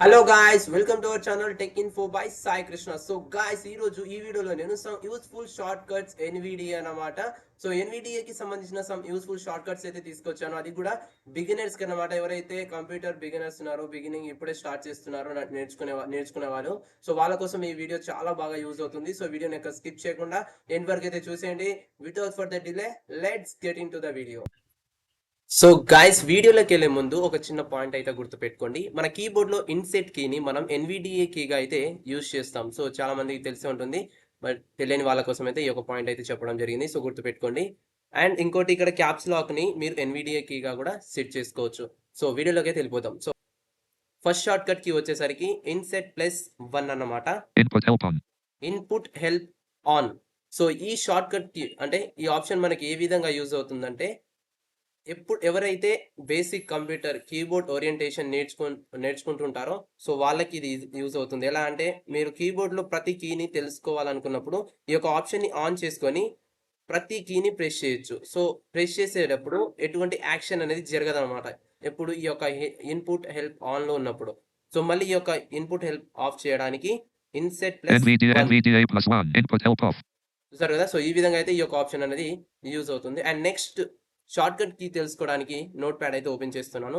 Hello guys, welcome to our channel tech info by Sai Krishna. So guys, ఈ రోజు ఈ వీడియోలో నేను some useful short cuts NVDA అన్నమాట. సో NVDA కి సంబంధించిన సమ్ యూస్ఫుల్ షార్ట్ కట్స్ అయితే తీసుకొచ్చాను. అది కూడా బిగినర్స్ కి అన్నమాట. ఎవరైతే కంప్యూటర్ బిగినర్స్ ఉన్నారో, బిగినింగ్ ఇప్పుడే స్టార్ట్ చేస్తున్నారో నేర్చుకునే వాళ్ళు, సో వాళ్ళ కోసం ఈ వీడియో చాలా బాగా యూజ్ అవుతుంది. సో వీడియోని ఎక్కడ స్కిప్ చేయకుండా ఎండ్ వరకు అయితే చూసేయండి. Without further delay, let's get in to the video. So guys, వీడియోలోకి వెళ్ళే ముందు ఒక చిన్న పాయింట్ అయితే గుర్తుపెట్టుకోండి. మన కీబోర్డ్లో ఇన్సెట్ కీని మనం NVDA కీగా అయితే యూజ్ చేస్తాం. సో చాలా మందికి తెలిసే ఉంటుంది, బట్ తెలియని వాళ్ళ కోసం అయితే ఈ ఒక పాయింట్ అయితే చెప్పడం జరిగింది. సో గుర్తుపెట్టుకోండి. అండ్ ఇంకోటి, ఇక్కడ క్యాప్స్ లాక్ని మీరు NVDA కీగా కూడా సెట్ చేసుకోవచ్చు. సో వీడియోలోకి అయితే వెళ్ళిపోతాం. So first shortcut key వచ్చేసరికి ఇన్సెట్ +1 అన్నమాట. Input help on. సో ఈ షార్ట్ కట్ కీ అంటే ఈ ఆప్షన్ మనకి ఏ విధంగా యూజ్ అవుతుందంటే, ఎవరైతే బేసిక్ కంప్యూటర్ కీబోర్డ్ ఓరియంటేషన్ నేర్చుకుంటుంటారో సో వాళ్ళకి ఇది యూజ్ అవుతుంది. ఎలా అంటే, మీరు కీబోర్డ్లో ప్రతి కీని తెలుసుకోవాలనుకున్నప్పుడు ఈ యొక్క ఆప్షన్ని ఆన్ చేసుకొని ప్రతి కీని ప్రెస్ చేయొచ్చు. సో ప్రెస్ చేసేటప్పుడు ఎటువంటి యాక్షన్ అనేది జరగదన్నమాట, ఎప్పుడు ఈ యొక్క ఇన్పుట్ హెల్ప్ ఆన్లో ఉన్నప్పుడు. సో మళ్ళీ ఈ యొక్క ఇన్పుట్ హెల్ప్ ఆఫ్ చేయడానికి ఇన్సెట్ చూసారు కదా. సో ఈ విధంగా అయితే ఈ యొక్క ఆప్షన్ అనేది యూజ్ అవుతుంది. And next shortcut key తెలుసుకోవడానికి నోట్ ప్యాడ్ అయితే ఓపెన్ చేస్తున్నాను.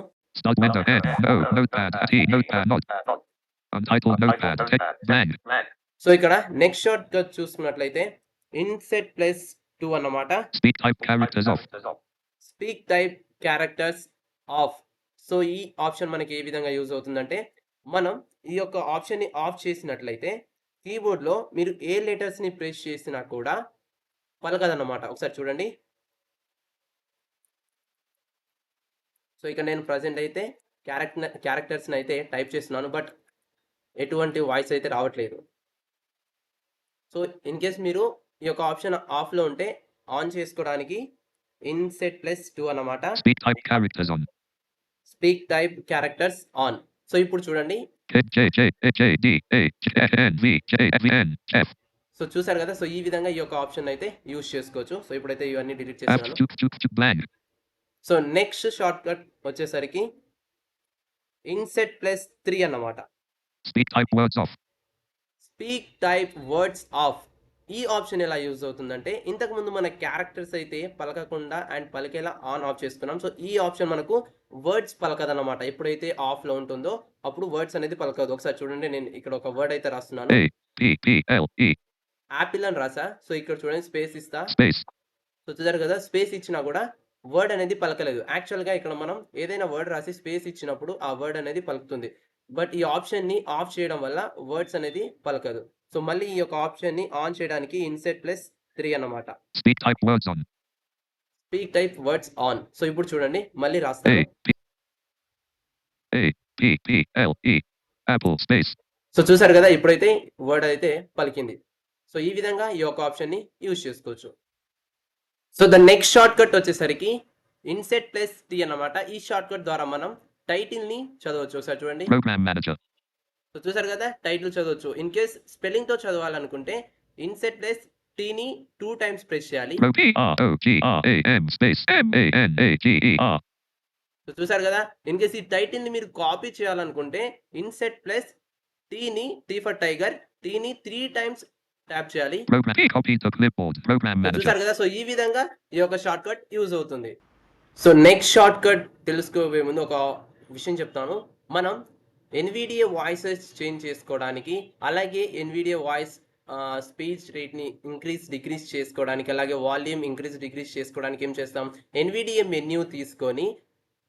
సో ఇక్కడ నెక్స్ట్ షార్ట్ కట్ చూసుకున్నట్లయితే ఇన్సెట్ +2 అన్నమాట. Speak type characters off. So ఈ ఆప్షన్ మనకి ఏ విధంగా యూజ్ అవుతుందంటే, మనం ఈ యొక్క ఆప్షన్ని ఆఫ్ చేసినట్లయితే కీబోర్డ్లో మీరు ఏ లెటర్స్ని ప్రెస్ చేసినా కూడా పలకదన్నమాట. ఒకసారి చూడండి. సో ఇక్కడ నేను ప్రజెంట్ అయితే క్యారెక్టర్స్ని అయితే టైప్ చేస్తున్నాను, బట్ ఎటువంటి వాయిస్ అయితే రావట్లేదు. సో ఇన్ కేస్ మీరు ఈ యొక్క ఆప్షన్ ఆఫ్లో ఉంటే ఆన్ చేసుకోవడానికి ఇన్సెట్ +2 అన్నమాట. Speak type characters on. So ఇప్పుడు చూడండి. సో చూసారు కదా. సో ఈ విధంగా ఈ యొక్క ఆప్షన్ అయితే యూజ్ చేసుకోవచ్చు. సో ఇప్పుడైతే ఇవన్నీ డిలీట్ చేస్తున్నాను. సో నెక్స్ట్ షార్ట్ కట్ వచ్చేసరికి ఇన్సెట్ +3 అన్నమాట. Speak type words of. ఈ ఆప్షన్ ఎలా యూజ్ అవుతుందంటే, ఇంతకుముందు మన క్యారెక్టర్స్ అయితే పలకకుండా అండ్ పలికేలా ఆన్ ఆఫ్ చేసుకున్నాం. సో ఈ ఆప్షన్ మనకు వర్డ్స్ పలకదన్నమాట. ఎప్పుడైతే ఆఫ్లో ఉంటుందో అప్పుడు వర్డ్స్ అనేది పలకదు. ఒకసారి చూడండి, నేను ఇక్కడ ఒక వర్డ్ అయితే రాస్తున్నాను. యాపిల్ అని రాసా. సో ఇక్కడ చూడండి, స్పేస్ ఇస్తా. సో చూసారు కదా, స్పేస్ ఇచ్చినా కూడా వర్డ్ అనేది పలకలేదు. యాక్చువల్గా ఇక్కడ మనం ఏదైనా వర్డ్ రాసి స్పేస్ ఇచ్చినప్పుడు ఆ వర్డ్ అనేది పలుకుతుంది. బట్ ఈ ఆప్షన్ని ఆఫ్ చేయడం వల్ల వర్డ్స్ అనేది పలకదు. సో మళ్ళీ ఈ యొక్క ఆప్షన్ని ఆన్ చేయడానికి ఇన్సెట్ +3 అన్నమాట. Speak type words on. So ఇప్పుడు చూడండి, మళ్ళీ రాస్తాను. సో చూసారు కదా, ఇప్పుడైతే వర్డ్ అయితే పలికింది. సో ఈ విధంగా ఈ యొక్క ఆప్షన్ని యూజ్ చేసుకోవచ్చు. So the next short cut వచ్చేసరికి ఇన్సెట్ +T అన్నమాట. ఈ షార్ట్ కట్ ద్వారా మనం టైటిల్ ని చదవచ్చు. ఒకసారి చూడండి. సో చూసారు కదా, టైటిల్ చదవచ్చు. ఇన్ కేస్ స్పెల్లింగ్ తో చదవాలనుకుంటే ఇన్సెట్ +T ని 2 టైమ్స్ ప్రెస్ చేయాలి. సో చూసారు కదా, ఇన్ కేస్ ఈ టైటిల్ ని మీరు కాపీ చేయాలనుకుంటే ఇన్సెట్ +T ని, T ఫర్ టైగర్, T ని 3 టైమ్స్ ట్యాప్ చేయాలి. చూసారు కదా. సో ఈ విధంగా ఈ యొక్క షార్ట్ కట్ యూజ్ అవుతుంది. సో నెక్స్ట్ షార్ట్ కట్ తెలుసుకోబోయే ముందు ఒక విషయం చెప్తాను. మనం NVDA వాయిసెస్ చేంజ్ చేసుకోవడానికి, అలాగే NVDA వాయిస్ స్పీచ్ రేట్ని డిక్రీజ్ చేసుకోవడానికి, అలాగే వాల్యూమ్ డిక్రీజ్ చేసుకోవడానికి ఏం చేస్తాం, NVDA మెన్యూ తీసుకొని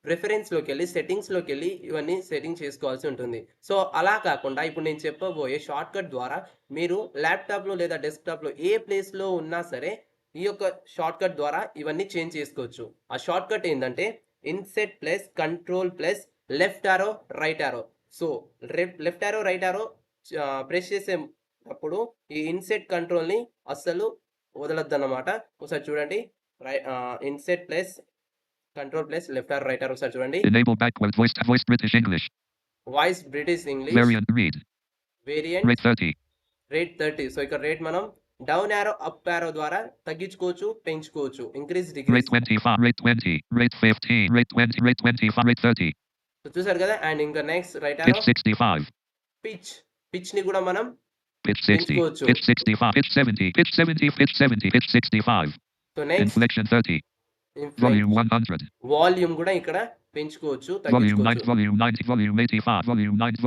ప్రిఫరెన్స్లోకి వెళ్ళి సెట్టింగ్స్లోకి వెళ్ళి ఇవన్నీ సెట్టింగ్ చేసుకోవాల్సి ఉంటుంది. సో అలా కాకుండా ఇప్పుడు నేను చెప్పబోయే షార్ట్ కట్ ద్వారా మీరు ల్యాప్టాప్లో లేదా డెస్క్టాప్లో ఏ ప్లేస్లో ఉన్నా సరే ఈ యొక్క షార్ట్ కట్ ద్వారా ఇవన్నీ చేంజ్ చేసుకోవచ్చు. ఆ షార్ట్ కట్ ఏంటంటే INCET +Ctrl +left arrow right arrow. So left arrow right arrow press చేసేటప్పుడు ఈ ఇన్సెట్ కంట్రోల్ని అస్సలు వదలొద్దు అన్నమాట. ఒకసారి చూడండి. INCET Ctrl +left arrow right arrow ఒకసారి చూడండి. Enable backwards voice British English. Voice British English. Variant Rate 30. Rate 30. So ఇక్కడ రేట్ మనం డౌన్ యారో అప్ యారో ద్వారా తగ్గించుకోవచ్చు, పెంచుకోవచ్చు. Increase decrease. Rate 25, Rate 20, Rate 15, Rate 20, Rate 25, Rate 30. So చూసారు కదా. And ఇంకా నెక్స్ట్ రైట్ Pitch ఆరో 65. పిచ్ ని కూడా మనం Pitch 60. పెంచుకోవచ్చు. Pitch 65. Pitch 70. Pitch 70. Pitch 70. Pitch 65. So next Inflection 30. Volume 100. Volume కూడా ఇక్కడ పెంచుకోవచ్చు, Volume 90. తగ్గించుకోవచ్చు. Volume 90. Volume 85. Volume 90.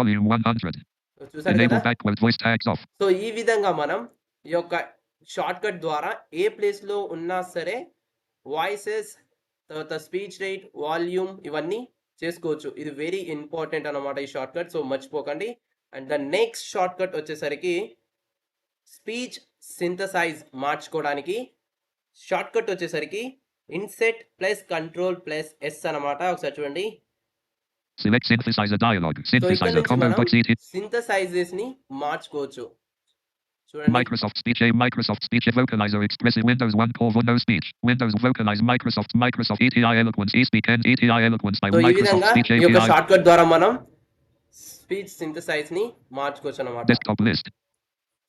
Volume 100. So చూసారు Enable కదా. backward voice tags off. So ఈ విధంగా మనం ఈ యొక్క షార్ట్ కట్ ద్వారా ఏ ప్లేస్ లో ఉన్నా సరే వాయిసెస్, తర్వాత స్పీచ్ రేట్, వాల్యూమ్ ఇవన్నీ చేసుకోవచ్చు. ఇది వెరీ ఇంపార్టెంట్ అన్నమాట ఈ షార్ట్ కట్. సో మర్చిపోకండి. And the next short cut వచ్చేసరికి స్పీచ్ సింథసైజ్ మార్చుకోవడానికి షార్ట్ కట్ వచ్చేసరికి INCET plus control plus S అన్నమాట. ఒకసారి చూడండి. Select synthesizer dialog. సో ఇక్కడ Synthesizer నుంచి combo మనం box ET. సింథసైజెస్ ని మార్చుకోవచ్చు. చూడండి. Microsoft Speech A. Microsoft Speech Vocalizer Expressive Windows 1 Core Windows Speech. Windows Vocalize Microsoft ATI Eloquence eSpeak and ATI Eloquence by so ఈ Microsoft విధంగా Speech ఈ యొక్క API. షార్ట్ కట్ ద్వారా మనం స్పీచ్ సింథసైజ్ ని మార్చుకోవచ్చు అన్నమాట. Desktop list.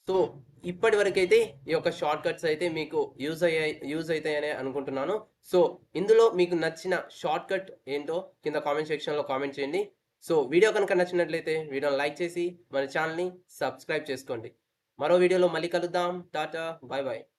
సో ఇప్పటి వరకు అయితే ఈ యొక్క షార్ట్ కట్స్ అయితే మీకు యూజ్ అవుతాయని అనుకుంటున్నాను. సో ఇందులో మీకు నచ్చిన షార్ట్ కట్ ఏంటో కింద కామెంట్ సెక్షన్ లో కామెంట్ చేయండి. సో వీడియో కనుక నచ్చినట్లయితే వీడియోని లైక్ చేసి మన ఛానల్ ని సబ్స్క్రైబ్ చేసుకోండి. మరో వీడియోలో మళ్ళీ కలుద్దాం. Tata, by by.